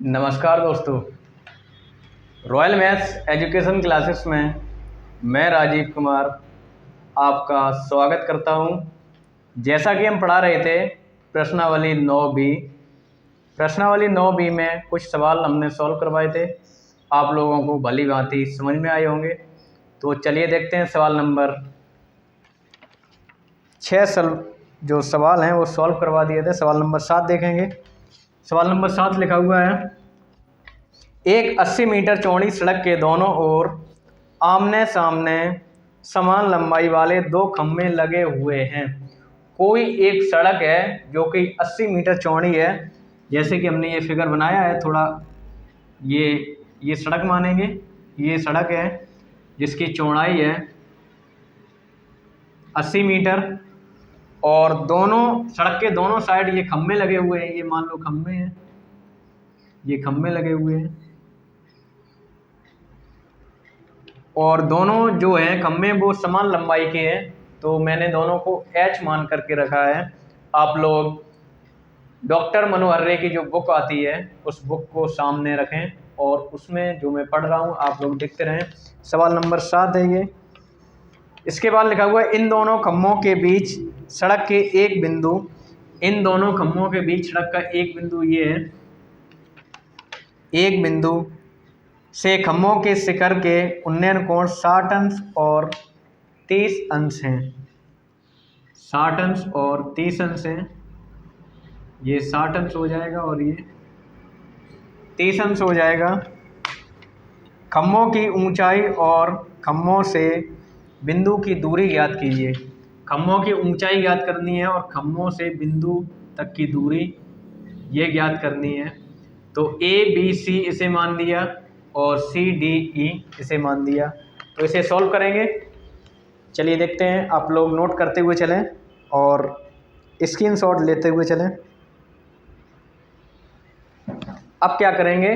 नमस्कार दोस्तों, royal maths education classes में मैं राजीव कुमार आपका स्वागत करता हूं। जैसा कि हम पढ़ा रहे थे प्रश्नावली 9B में कुछ सवाल हमने सॉल्व करवाए थे। आप लोगों को भली भांति समझ में आए होंगे। तो चलिए देखते हैं सवाल नंबर 6 जो सवाल हैं वो सॉल्व करवा दिए थे। सवाल नंबर 7 देखेंगे। सवाल नंबर 7 लिखा हुआ है, एक 80 मीटर चौड़ी सड़क के दोनों ओर आमने सामने समान लंबाई वाले दो खंभे लगे हुए हैं। कोई एक सड़क है जो कि 80 मीटर चौड़ी है। जैसे कि हमने ये फिगर बनाया है, थोड़ा ये सड़क मानेंगे। ये सड़क है जिसकी चौड़ाई है 80 मीटर और दोनों सड़क के दोनों साइड ये खंभे लगे हुए हैं। ये मान लो खंभे हैं, ये खंभे लगे हुए हैं और दोनों जो हैं खंभे वो समान लंबाई के हैं। तो मैंने दोनों को H मान करके रखा है। आप लोग डॉक्टर मनोहर रे की जो बुक आती है उस बुक को सामने रखें और उसमें जो मैं पढ़ रहा हूँ आप लोग देखते रहें। सवाल नंबर 7 है ये। इसके बाद लिखा हुआ है, इन दोनों खंभों के बीच सड़क के एक बिंदु, इन दोनों खंभों के बीच सड़क का एक बिंदु ये है। एक बिंदु से खंभों के शिखर के उन्नयन कोण 60 अंश और 30 अंश हैं। 60 अंश और 30 अंश हैं। ये 60 अंश हो जाएगा और ये 30 अंश हो जाएगा। खंभों की ऊंचाई और खंभों से बिंदु की दूरी ज्ञात कीजिए। खंभों की ऊंचाई ज्ञात करनी है और खंभों से बिंदु तक की दूरी ये ज्ञात करनी है। तो ABC इसे मान दिया और CDE इसे मान दिया। तो इसे सॉल्व करेंगे। चलिए देखते हैं। आप लोग नोट करते हुए चलें और स्क्रीनशॉट लेते हुए चलें। अब क्या करेंगे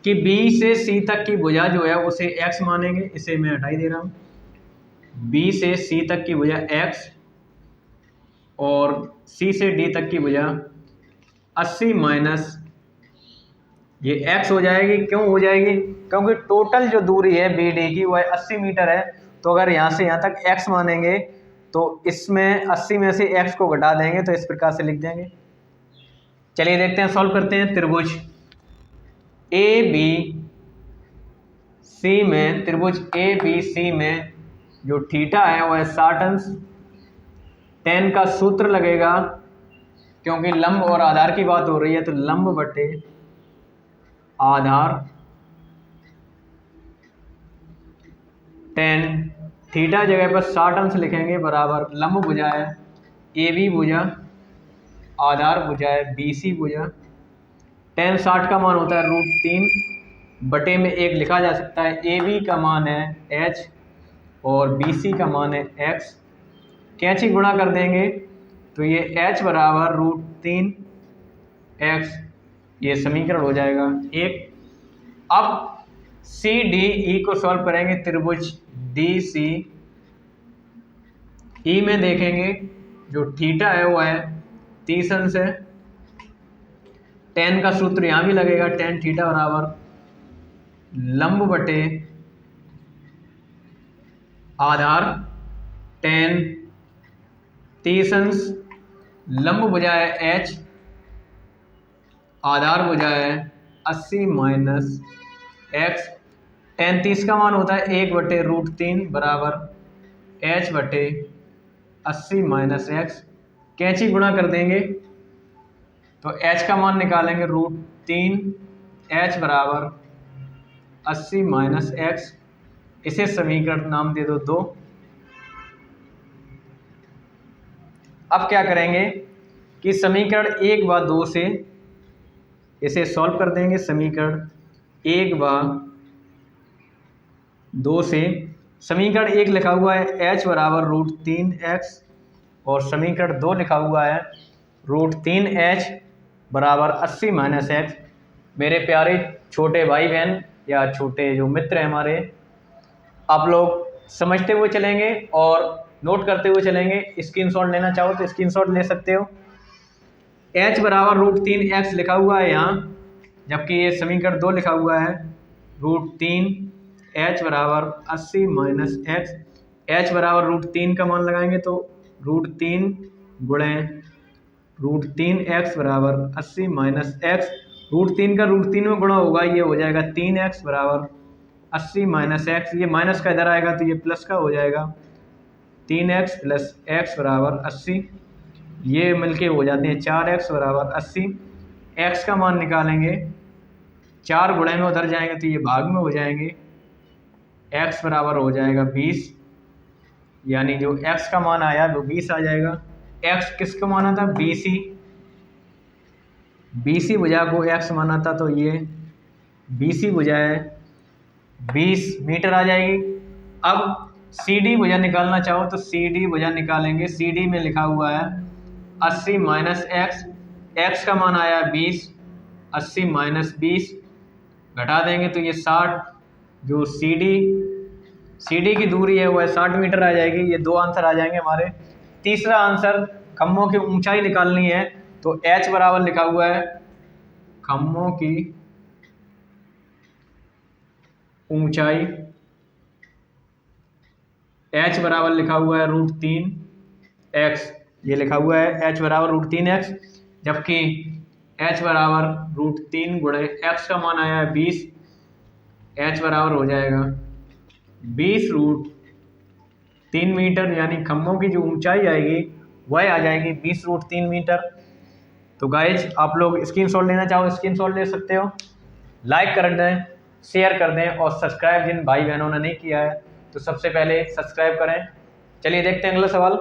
कि B से C तक की भुजा जो है उसे X मानेंगे। इसे मैं हटा ही दे रहा हूँ। B से C तक की भुजा X और C से D तक की भुजा 80 माइनस ये X हो जाएगी। क्यों हो जाएगी? क्योंकि टोटल जो दूरी है BD की वह 80 मीटर है। तो अगर यहाँ से यहाँ तक X मानेंगे तो इसमें 80 में से X को घटा देंगे तो इस प्रकार से लिख देंगे। चलिए देखते हैं, सॉल्व करते हैं। त्रिभुज ABC में, त्रिभुज ABC में जो थीटा है वह 60 अंश। tan का सूत्र लगेगा, क्योंकि लंब और आधार की बात हो रही है तो लंब बटे आधार। tan थीटा जगह पर 60 अंश लिखेंगे बराबर लंब भुजा है AB भुजा, आधार भुजा है BC भुजा। tan 60 का मान होता है √3 बटे में 1 लिखा जा सकता है। AB का मान है H और BC का मान है X। कैंची गुणा कर देंगे तो ये H बराबर √3 X, ये समीकरण हो जाएगा 1। अब CDE को सॉल्व करेंगे। त्रिभुज DC E में देखेंगे जो थीटा है वो है 30 अंश है। tan का सूत्र यहाँ भी लगेगा, tan थीटा बराबर लंब बटे आधार। tan 30 अंश, लंब भुजा है H, आधार भुजा है 80 माइनस X। tan 30 का मान होता है 1 बटे √3 बराबर H बटे 80 माइनस X। कैंची गुणा कर देंगे तो H का मान निकालेंगे √3 H बराबर 80 माइनस X। इसे समीकरण नाम दे दो 2। अब क्या करेंगे कि समीकरण 1 व 2 से इसे सॉल्व कर देंगे। समीकरण 1 व 2 से समीकरण 1 लिखा हुआ है H बराबर √3 X और समीकरण 2 लिखा हुआ है √3 H बराबर 80 माइनस X। मेरे प्यारे छोटे भाई बहन या छोटे जो मित्र हैं हमारे, आप लोग समझते हुए चलेंगे और नोट करते हुए चलेंगे। स्क्रीनशॉट लेना चाहो तो स्क्रीनशॉट ले सकते हो। H बराबर √3 X लिखा हुआ है यहाँ जबकि ये समीकरण 2 लिखा हुआ है √3 h बराबर 80 माइनस एक्स। h बराबर √3 का मान लगाएंगे तो √3 गुणे √3x बराबर 80 माइनस एक्स। √3 का √3 में गुणा होगा, ये हो जाएगा 3x बराबर 80 माइनस एक्स। ये माइनस का इधर आएगा तो ये प्लस का हो जाएगा 3x प्लस एक्स बराबर 80। ये मिलके हो जाते हैं 4x बराबर 80। x का मान निकालेंगे, 4 गुणे में उधर जाएंगे तो ये भाग में हो जाएंगे। x बराबर हो जाएगा 20, यानी जो x का मान आया वो 20 आ जाएगा। x किसका माना था? BC भुजा को x माना था, तो ये BC भुजा है 20 मीटर आ जाएगी। अब CD भुजा निकालना चाहो तो CD भुजा निकालेंगे। CD में लिखा हुआ है 80 माइनस एक्स, एक्स का मान आया 20, 80 माइनस 20 घटा देंगे तो ये 60। जो CD की दूरी है वह 60 मीटर आ जाएगी। ये 2 आंसर आ जाएंगे हमारे। तीसरा आंसर, खम्भों की ऊंचाई निकालनी है तो h बराबर लिखा हुआ है खम्भों की ऊंचाई, h बराबर लिखा हुआ है √3x। ये लिखा हुआ है h बराबर √3x, जबकि h बराबर √3 गुणे x का मान आया है 20। h बराबर हो जाएगा 20√3 मीटर, यानी खम्भों की जो ऊंचाई आएगी वह आ जाएगी 20√3 मीटर। तो गाइज आप लोग स्क्रीनशॉट लेना चाहो स्क्रीनशॉट ले सकते हो। लाइक कर दें, शेयर कर दें और सब्सक्राइब जिन भाई बहनों ने नहीं किया है तो सबसे पहले सब्सक्राइब करें। चलिए देखते हैं अगला सवाल।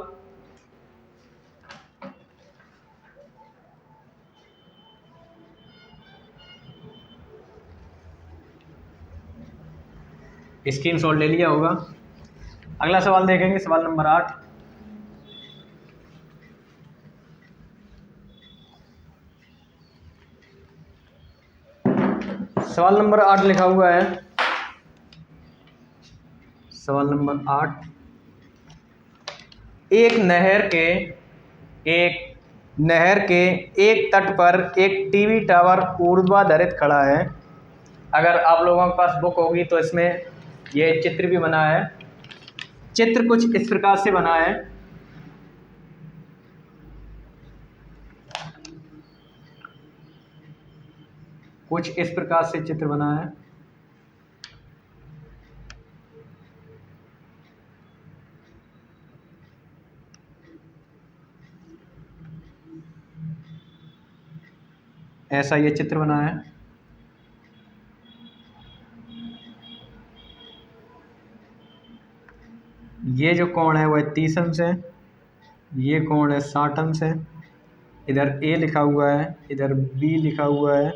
स्क्रीनशॉट ले लिया होगा। अगला सवाल देखेंगे, सवाल नंबर 8। सवाल नंबर 8 लिखा हुआ है, सवाल नंबर 8, एक नहर के एक तट पर एक टीवी टावर ऊर्ध्वाधरित खड़ा है। अगर आप लोगों के पास बुक होगी तो इसमें ये चित्र भी बना है। चित्र कुछ इस प्रकार से बना है। कुछ इस प्रकार से चित्र बना है। ऐसा ये चित्र बना है। ये जो कोण है वह 30 अंश है, ये कोण है 60 अंश है। इधर A लिखा हुआ है, इधर B लिखा हुआ है,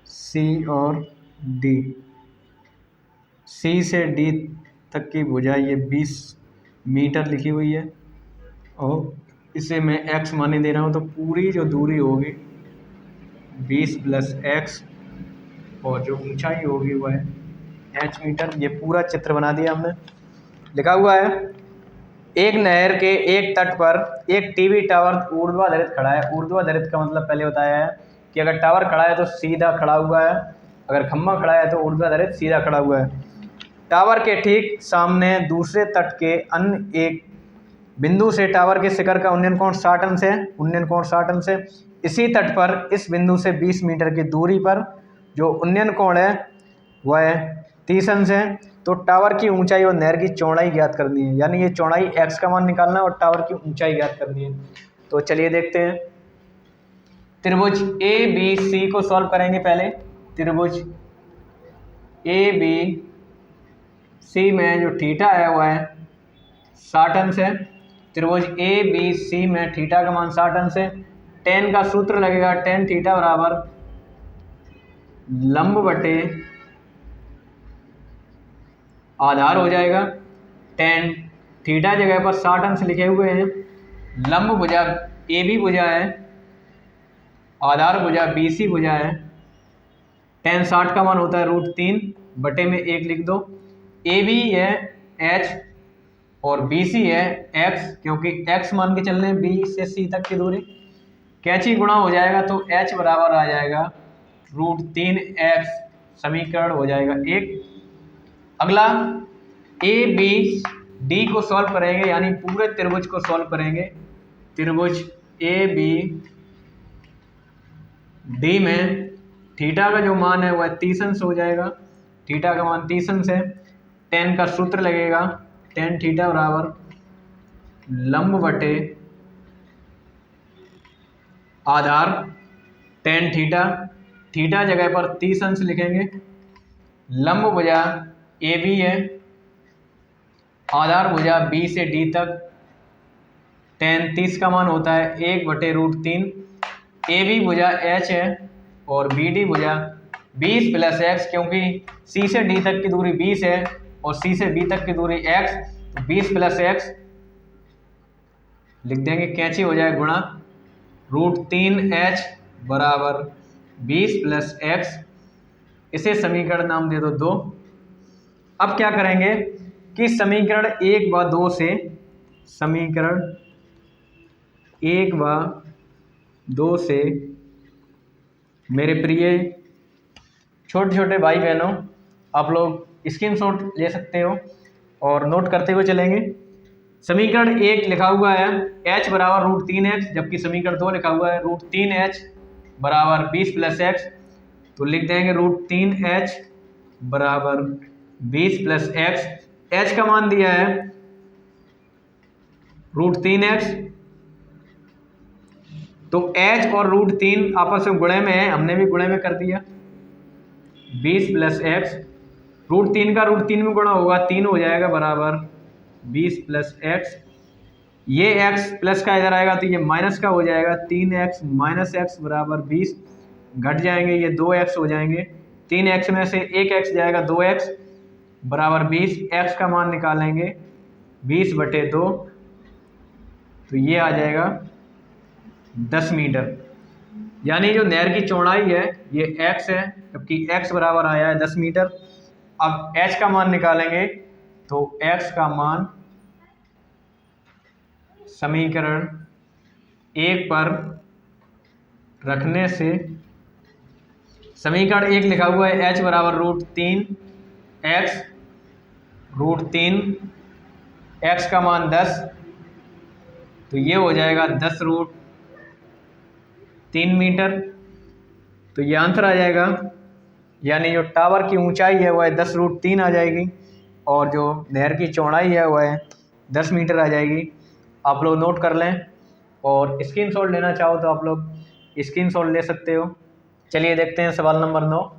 C और D। C से D तक की भुजा ये 20 मीटर लिखी हुई है और इसे मैं x माने दे रहा हूँ, तो पूरी जो दूरी होगी 20 प्लस x और जो ऊंचाई होगी वह h मीटर। ये पूरा चित्र बना दिया हमने। लिखा हुआ है एक नहर के एक तट पर एक टीवी टावर ऊर्ध्वाधरित खड़ा है। ऊर्ध्वाधरित का मतलब पहले बताया है कि अगर टावर खड़ा है तो सीधा खड़ा हुआ है, अगर खम्भा खड़ा है तो ऊर्ध्वाधरित सीधा खड़ा हुआ है। टावर के ठीक सामने दूसरे तट के अन्य एक बिंदु से टावर के शिखर का उन्नयन कोण 60 अंश है। उन्नयन कोण 60 अंश है। इसी तट पर इस बिंदु से 20 मीटर की दूरी पर जो उन्नयन कोण है वह 30 अंश है। तो टावर की ऊंचाई और नहर की चौड़ाई ज्ञात करनी है, यानी ये चौड़ाई x का मान निकालना है और टावर की ऊंचाई ज्ञात करनी है। तो चलिए देखते हैं। त्रिभुज ABC को सॉल्व करेंगे पहले। त्रिभुज ABC में जो थीटा है वह 60 अंश है। त्रिभुज ABC में थीटा का मान 60 अंश है। tan का सूत्र लगेगा tan थीटा बराबर लंब बटे आधार हो जाएगा। tan थीटा जगह पर 60 अंश लिखे हुए हैं। लंब भुजा AB भुजा है, आधार भुजा BC भुजा है। tan 60 का मान होता है √3 बटे में 1 लिख दो। AB है h और BC है x, क्योंकि x मान के चल रहे हैं B से C तक की दूरी। कैंची गुणा हो जाएगा तो h बराबर आ जाएगा √3x समीकरण हो जाएगा एक। अगला ए बी डी को सॉल्व करेंगे, यानी पूरे त्रिभुज को सॉल्व करेंगे। त्रिभुज ए बी डी में थीटा का जो मान है वह 30 अंश हो जाएगा। थीटा का मान 30 अंश है। टेन का सूत्र लगेगा, टेन थीटा बराबर लंब बटे आधार टेन थीटा। थीटा जगह पर 30 अंश लिखेंगे। लंब भुजा ए बी है, आधार भुजा बी से डी तक। टेन 30 का मान होता है 1/√3। ए बी भुजा एच है और बी डी भुजा 20 + x, क्योंकि सी से डी तक की दूरी 20 है और सी से बी तक की दूरी x, तो 20 + x लिख देंगे, कैंची हो जाए गुणा √3h बराबर 20 + x। इसे समीकरण नाम दे दो 2। अब क्या करेंगे कि समीकरण 1 व 2 से, समीकरण 1 व 2 से मेरे प्रिय छोटे छोटे भाई बहनों, आप लोग स्क्रीनशॉट ले सकते हो और नोट करते हुए चलेंगे। समीकरण 1 लिखा हुआ है h बराबर √3x, जबकि समीकरण 2 लिखा हुआ है √3h बराबर 20 + x। तो लिख देंगे √3h बराबर 20 + x। h का मान दिया है √3x, तो h और √3 आपस में गुणे में है, हमने भी गुणे में कर दिया। 20 + x, √3 का √3 में गुणा होगा 3 हो जाएगा बराबर 20 + x। ये x प्लस का इधर आएगा तो ये माइनस का हो जाएगा, 3x - x बराबर 20। घट जाएंगे ये 2x हो जाएंगे। 3x में से 1x जाएगा, 2x बराबर 20। x का मान निकालेंगे 20/2, तो ये आ जाएगा 10 मीटर। यानी जो नहर की चौड़ाई है ये x है, जबकि x बराबर आया है 10 मीटर। अब h का मान निकालेंगे तो x का मान समीकरण 1 पर रखने से, समीकरण 1 लिखा हुआ है h बराबर √3x, √3 x का मान 10, तो ये हो जाएगा 10√3 मीटर। तो ये आंसर आ जाएगा, यानी जो टावर की ऊंचाई है वह 10√3 आ जाएगी और जो नहर की चौड़ाई है वह 10 मीटर आ जाएगी। आप लोग नोट कर लें और स्क्रीनशॉट लेना चाहो तो आप लोग स्क्रीनशॉट ले सकते हो। चलिए देखते हैं सवाल नंबर 9।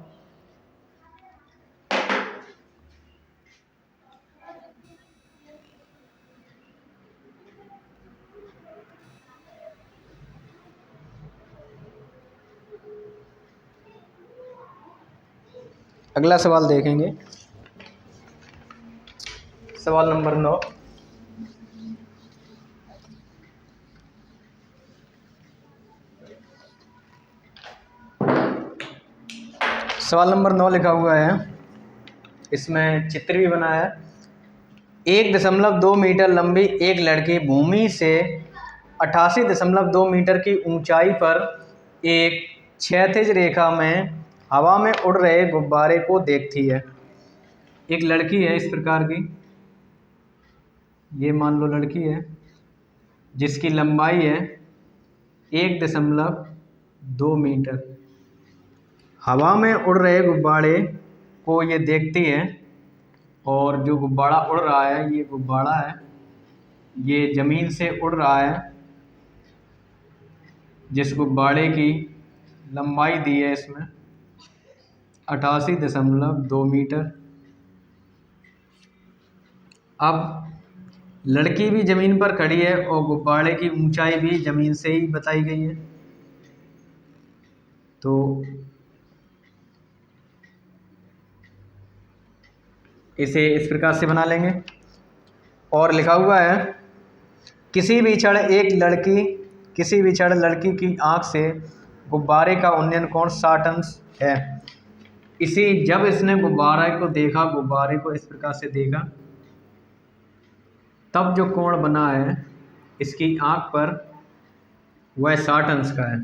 अगला सवाल देखेंगे, सवाल नंबर 9। सवाल नंबर 9 लिखा हुआ है, इसमें चित्र भी बना है। 1.2 मीटर लंबी एक लड़की भूमि से 88.2 मीटर की ऊंचाई पर एक क्षैतिज रेखा में हवा में उड़ रहे गुब्बारे को देखती है। एक लड़की है इस प्रकार की, ये मान लो लड़की है जिसकी लंबाई है 1.2 मीटर। हवा में उड़ रहे गुब्बारे को ये देखती है और जो गुब्बारा उड़ रहा है ये गुब्बारा है, ये ज़मीन से उड़ रहा है। जिस गुब्बारे की लंबाई दी है इसमें 88.2 मीटर। अब लड़की भी ज़मीन पर खड़ी है और गुब्बारे की ऊंचाई भी ज़मीन से ही बताई गई है। तो इसे इस प्रकार से बना लेंगे और लिखा हुआ है किसी भी क्षण लड़की की आंख से गुब्बारे का उन्नयन कोण 60 अंश है। जब इसने गुब्बारे को इस प्रकार से देखा, तब जो कोण बना है इसकी आंख पर वह 60 अंश का है।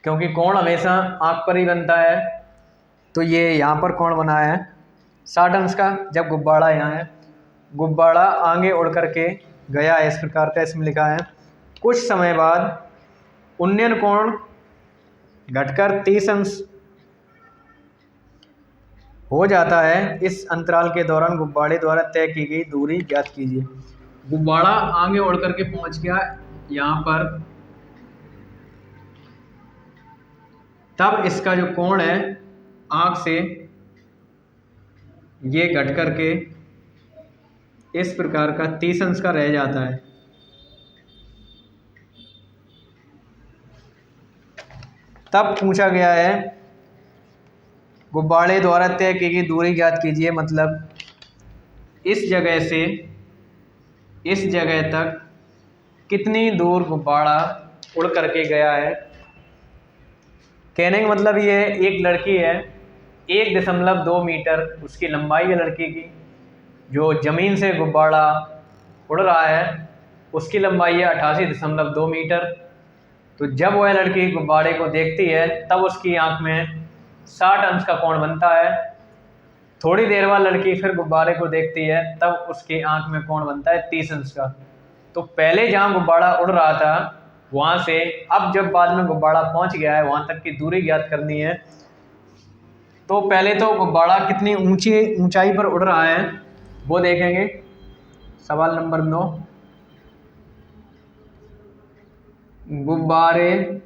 क्योंकि कोण हमेशा आँख पर ही बनता है। तो ये यहाँ पर कोण बना है 60 अंश का। जब गुब्बारा यहाँ है, गुब्बारा आगे उड़ करके गया है, इस प्रकार का इसमें लिखा है। कुछ समय बाद उन्नयन कोण घटकर 30 अंश हो जाता है। इस अंतराल के दौरान गुब्बारे द्वारा तय की गई दूरी ज्ञात कीजिए। गुब्बारा आगे उड़ करके पहुंच गया यहाँ पर, तब इसका जो कोण है आँख से ये घट करके इस प्रकार का 30 अंश का रह जाता है। तब पूछा गया है गुब्बारे द्वारा तय की गई दूरी ज्ञात कीजिए, मतलब इस जगह से इस जगह तक कितनी दूर गुब्बारा उड़ करके गया है। कहने का मतलब ये है, एक लड़की है 1.2 मीटर उसकी लंबाई है लड़की की। जो ज़मीन से गुब्बारा उड़ रहा है उसकी लंबाई है 88.2 मीटर। तो जब वह लड़की गुब्बारे को देखती है तब उसकी आंख में 60 अंश का कोण बनता है। थोड़ी देर बाद लड़की फिर गुब्बारे को देखती है तब उसकी आंख में कोण बनता है 30 अंश का। तो पहले जहाँ गुब्बारा उड़ रहा था वहाँ से अब जब बाद में गुब्बारा पहुँच गया है वहाँ तक की दूरी ज्ञात करनी है। तो पहले तो गुब्बारा कितनी ऊंचाई पर उड़ रहा है वो देखेंगे। सवाल नंबर 9, गुब्बारे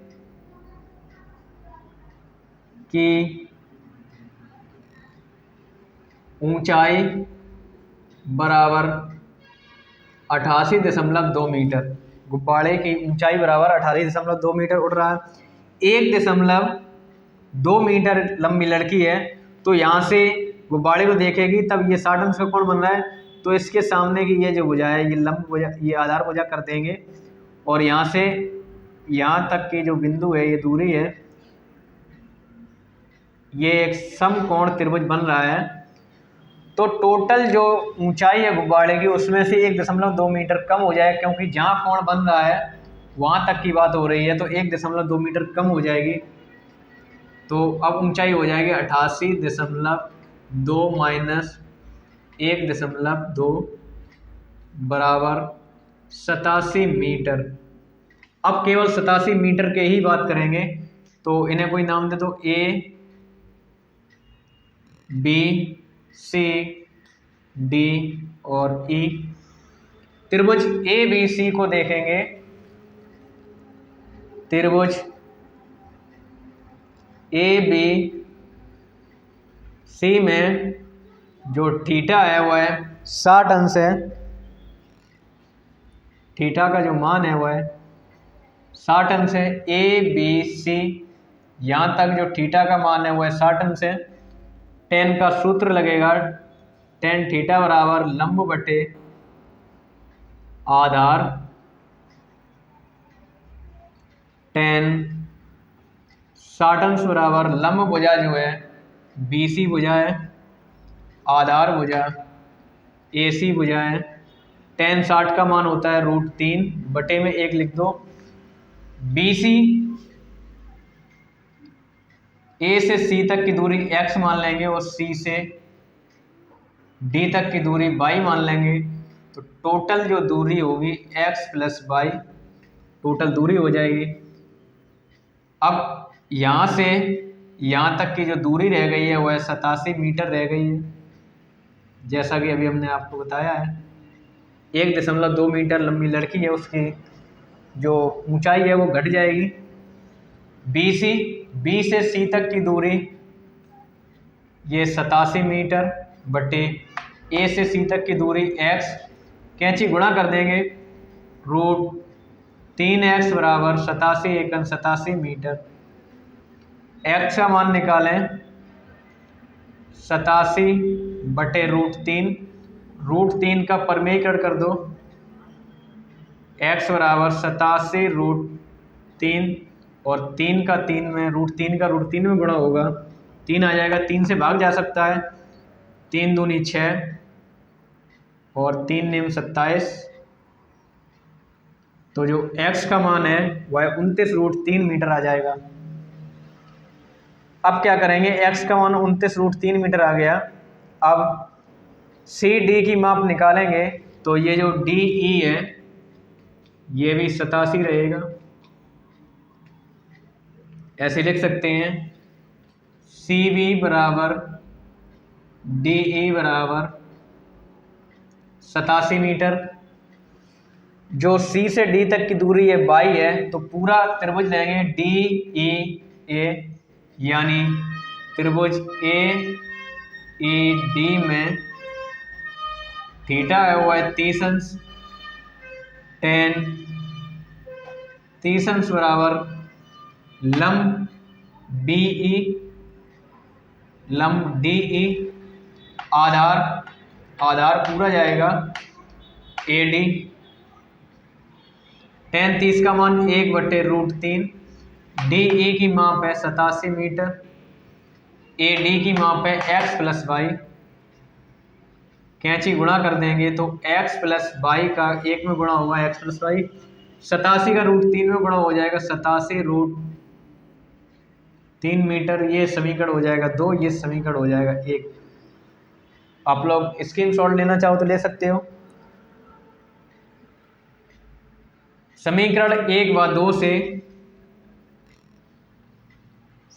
की ऊंचाई बराबर 88.2 मीटर। गुब्बारे की ऊंचाई बराबर 88.2 मीटर उड़ रहा है। 1.2 मीटर लंबी लड़की है तो यहाँ से गुब्बारे को देखेगी तब ये 60 अंश का कोण बन रहा है। तो इसके सामने की ये जो भुजा है ये लंब भुजा, ये आधार भुजा कर देंगे और यहाँ से यहाँ तक की जो बिंदु है ये दूरी है, ये एक समकोण त्रिभुज बन रहा है। तो टोटल जो ऊंचाई है गुब्बारे की उसमें से 1.2 मीटर कम हो जाए, क्योंकि जहाँ कोण बन रहा है वहाँ तक की बात हो रही है तो 1.2 मीटर कम हो जाएगी। तो अब ऊंचाई हो जाएगी 88.2 माइनस 1.2 बराबर 87 मीटर। अब केवल 87 मीटर के ही बात करेंगे तो इन्हें कोई नाम दे दो, ए बी सी डी और ई। त्रिभुज ए बी सी को देखेंगे। त्रिभुज ए बी सी में जो थीटा है वह है 60 अंश है। थीटा का जो मान है वह 60 अंश है। ए बी सी यहाँ तक जो थीटा का मान है वह 60 अंश है। टेन का सूत्र लगेगा, टेन थीटा बराबर लंब बटे आधार टेन 60 अंश बराबर लंब भुजा जो है BC भुजा है, आधार भुजा AC भुजा है। टेन 60 का मान होता है √3 बटे में 1 लिख दो। BC A से C तक की दूरी x मान लेंगे और C से D तक की दूरी y मान लेंगे। तो टोटल जो दूरी होगी x + y टोटल दूरी हो जाएगी। अब यहाँ से यहाँ तक की जो दूरी रह गई है वह 87 मीटर रह गई है, जैसा कि अभी हमने आपको बताया है। 1.2 मीटर लंबी लड़की है, उसकी जो ऊंचाई है वो घट जाएगी। B से C तक की दूरी ये 87 मीटर बटे A से C तक की दूरी x, कैंची गुणा कर देंगे √3x बराबर 87 एकम 87 मीटर। x का मान निकालें 87 बटे √3 का परमेयीकरण कर दो। x बराबर 87 √3 और 3 का 3 में √3 में गुणा होगा, 3 आ जाएगा, 3 से भाग जा सकता है। 3 दूनी 6 और 3 नेम 27। तो जो x का मान है वह 29 √3 मीटर आ जाएगा। अब क्या करेंगे, x का मान 29√3 मीटर आ गया। अब सी डी की माप निकालेंगे तो ये जो डी ई है ये भी 87 रहेगा। ऐसे लिख सकते हैं सी बी बराबर डी ई बराबर 87 मीटर। जो सी से डी तक की दूरी है 22 है, तो पूरा त्रिभुज लेंगे डी ई ए, यानी त्रिभुज ए ई डी में थीटा है वो है 30 अंश, टेन 30 अंश बराबर लंब डी ई, लंब डी ई, आधार पूरा जाएगा ए डी, टेन 30 का मान 1/√3, डी ई की माप है 87 मीटर, ए डी की माप है x + y। कैंची गुणा कर देंगे तो x + y का 1 में गुणा होगा x + y, 87 का √3 में गुणा हो जाएगा 87√3 मीटर। ये समीकरण हो जाएगा 2, ये समीकरण हो जाएगा 1। आप लोग स्क्रीनशॉट लेना चाहो तो ले सकते हो। समीकरण 1 व 2 से,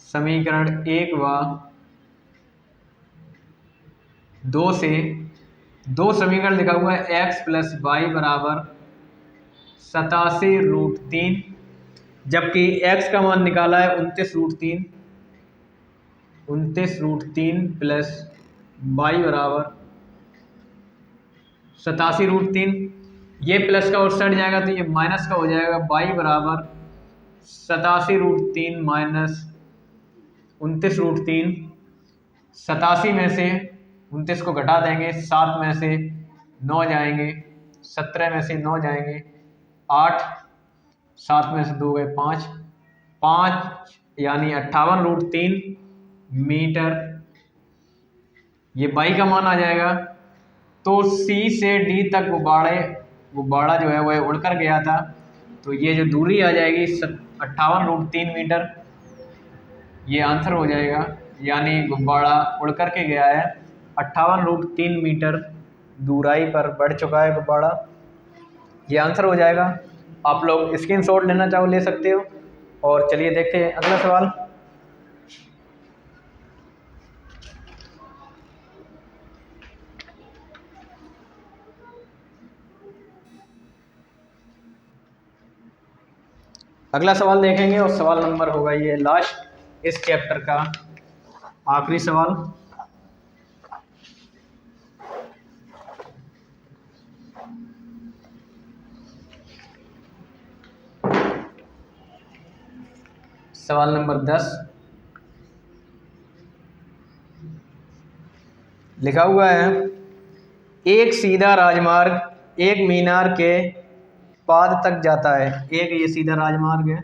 समीकरण 1 व 2 से दो समीकरण लिखा हुआ है x + y बराबर 87√3, जबकि x का मान निकाला है 29√3 प्लस y बराबर 87√3। ये प्लस का उस साइड जाएगा तो ये माइनस का हो जाएगा, y बराबर 87√3 माइनस 29√3। 87 में से 29 को घटा देंगे, 7 में से 9 जाएंगे, 17 में से 9 जाएंगे 8, 7 में से 2 गए 5 यानी 58√3 मीटर। ये बाई का मान आ जाएगा। तो सी से डी तक गुब्बारा जो है वह उड़कर गया था, तो ये जो दूरी आ जाएगी 58√3 मीटर, ये आंसर हो जाएगा। यानी गुब्बारा उड़ करके गया है 58√3 मीटर दूराई पर बढ़ चुका है गुब्बारा, ये आंसर हो जाएगा। आप लोग स्क्रीनशॉट लेना चाहो ले सकते हो। और चलिए देखते हैं अगला सवाल। अगला सवाल देखेंगे और सवाल नंबर होगा ये लास्ट इस चैप्टर का आखिरी सवाल। सवाल नंबर 10 लिखा हुआ है, एक सीधा राजमार्ग एक मीनार के पाद तक जाता है। एक ये सीधा राजमार्ग है,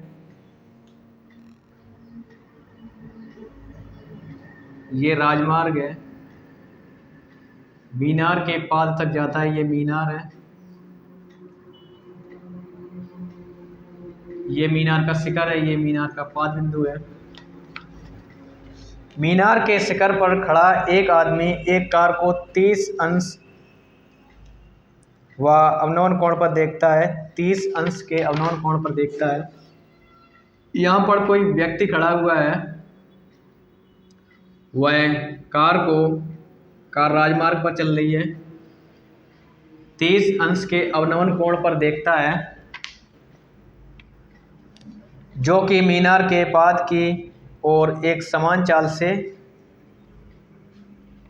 ये राजमार्ग है, मीनार के पाद तक जाता है, ये मीनार है, ये मीनार का शिखर है, ये मीनार का पाद बिंदु है। मीनार के शिखर पर खड़ा एक आदमी एक कार को 30 अंश व अवनमन कोण पर देखता है, 30 अंश के अवनमन कोण पर देखता है। यहाँ पर कोई व्यक्ति खड़ा हुआ है, वह कार राजमार्ग पर चल रही है, 30 अंश के अवनमन कोण पर देखता है, जो कि मीनार के पाद की ओर एक समान चाल से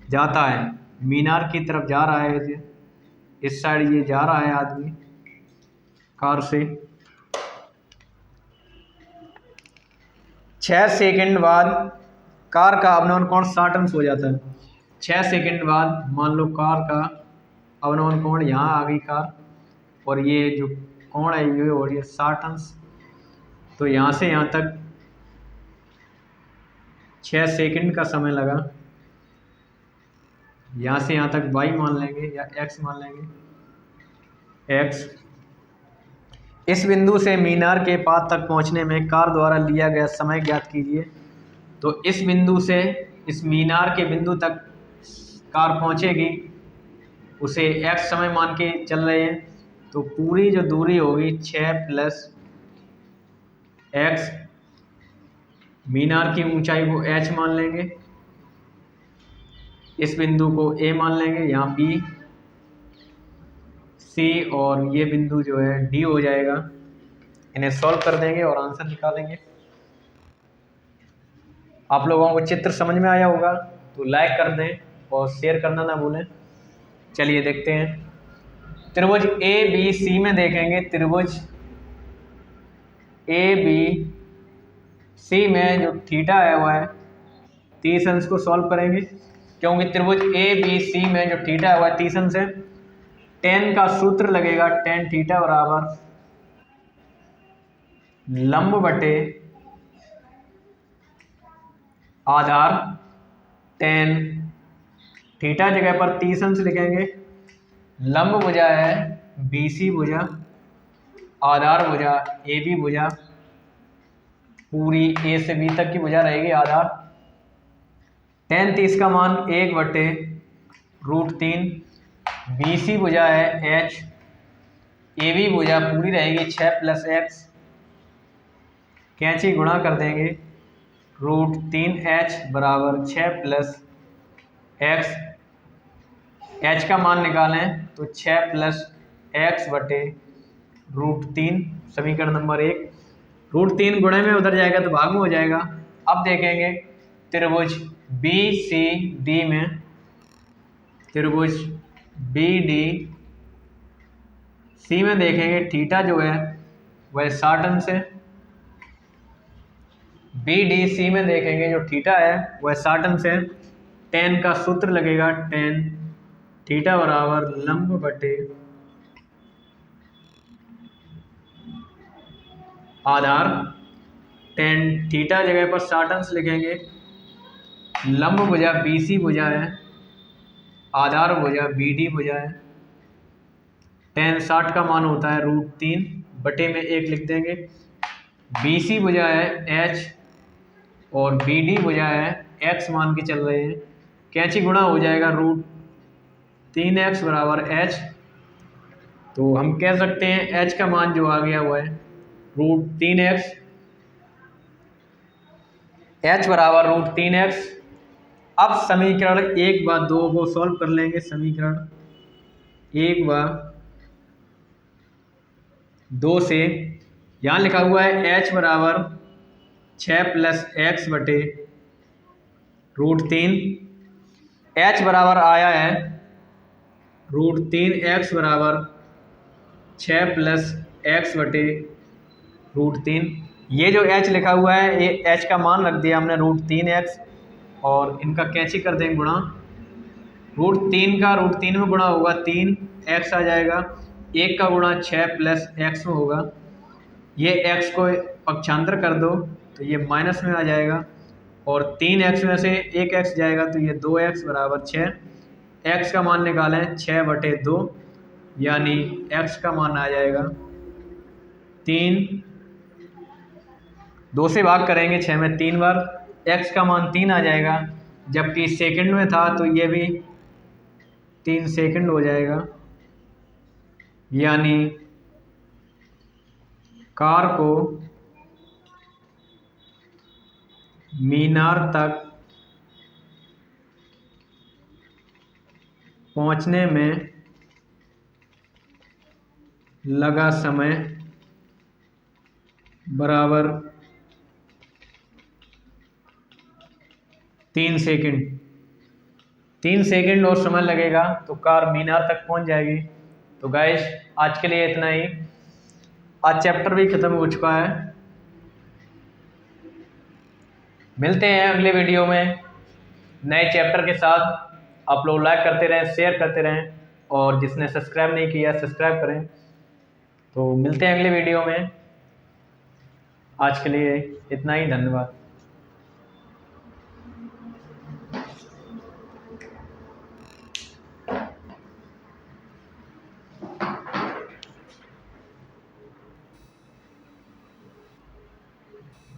जाता है। मीनार की तरफ जा रहा है, इस साइड ये जा रहा है आदमी कार से। 6 सेकंड बाद कार का अवनमन कोण 60 अंश हो जाता है। 6 सेकंड बाद मान लो कार का अवनमन कोण यहाँ आ गई कार, और ये जो कोण है ये हो रही है 60 अंश। तो यहाँ से यहाँ तक 6 सेकंड का समय लगा। यहाँ से यहाँ तक y मान लेंगे या x मान लेंगे x। इस बिंदु से मीनार के पाद तक पहुँचने में कार द्वारा लिया गया समय ज्ञात कीजिए। तो इस बिंदु से इस मीनार के बिंदु तक कार पहुंचेगी, उसे x समय मान के चल रहे हैं, तो पूरी जो दूरी होगी 6 + x, मीनार की ऊंचाई को h मान लेंगे, इस बिंदु को a मान लेंगे, यहाँ b c और ये बिंदु जो है d हो जाएगा। इन्हें सॉल्व कर देंगे और आंसर निकालेंगे। आप लोगों को चित्र समझ में आया होगा तो लाइक कर दें और शेयर करना ना भूलें। चलिए देखते हैं। त्रिभुज ए बी सी में देखेंगे, त्रिभुज ए बी सी में जो थीटा है वह है 30 अंश को सॉल्व करेंगे, क्योंकि त्रिभुज ए बी सी में जो थीटा है वह 30 अंश है। tan का सूत्र लगेगा tan थीटा बराबर लंब बटे आधार। tan थीटा जगह पर 30 अंश लिखेंगे, लंब भुजा है BC भुजा, आधार भुजा AB भुजा, पूरी A से B तक की भुजा रहेगी आधार। tan 30 का मान 1/√3, BC भुजा है H, AB भुजा पूरी रहेगी 6 + x, कैंची गुणा कर देंगे, √3h बराबर 6 + x, h का मान निकालें तो 6 + x बटे √3, समीकरण नंबर 1। √3 गुणे में उधर जाएगा तो भाग में हो जाएगा। अब देखेंगे त्रिभुज BCD में, त्रिभुज BDC में देखेंगे थीटा जो है वह 60 अंश है। BDC में देखेंगे जो थीटा है वह 60 अंश है। tan का सूत्र लगेगा tan थीटा बराबर लंब बटे आधार। tan थीटा जगह पर 60 अंश लिखेंगे, लंब भुजा BC भुजा है, आधार भुजा BD भुजा है। tan 60 का मान होता है √3 बटे में 1 लिख देंगे। BC भुजा है H और BD भुजा है x मान के चल रहे हैं, कैंची गुणा हो जाएगा, √3x बराबर h। तो हम कह सकते हैं h का मान जो आ गया हुआ है √3x, h बराबर √3x। अब समीकरण 1 व 2 को सॉल्व कर लेंगे। समीकरण 1 व 2 से यहाँ लिखा हुआ है h बराबर 6 + x बटे √3, h बराबर आया है √3x बराबर 6 + x बटे √3। ये जो h लिखा हुआ है ये h का मान रख दिया हमने √3x और इनका कैंची कर देंगे गुणा। √3 का √3 में गुणा होगा 3x आ जाएगा, 1 का गुणा 6 + x में होगा। ये x को पक्षांतर कर दो तो ये माइनस में आ जाएगा और 3x में से 1x जाएगा तो ये 2x बराबर 6। x का मान निकालें 6/2, यानी x का मान आ जाएगा 3। 2 से भाग करेंगे 6 में 3 बार, x का मान 3 आ जाएगा, जबकि सेकंड में था तो ये भी 3 सेकंड हो जाएगा। यानी कार को मीनार तक पहुंचने में लगा समय बराबर 3 सेकंड। 3 सेकंड और समय लगेगा तो कार मीनार तक पहुंच जाएगी। तो गाइस आज के लिए इतना ही। आज चैप्टर भी ख़त्म हो चुका है। मिलते हैं अगले वीडियो में नए चैप्टर के साथ। आप लोग लाइक करते रहें, शेयर करते रहें और जिसने सब्सक्राइब नहीं किया सब्सक्राइब करें। तो मिलते हैं अगले वीडियो में। आज के लिए इतना ही, धन्यवाद।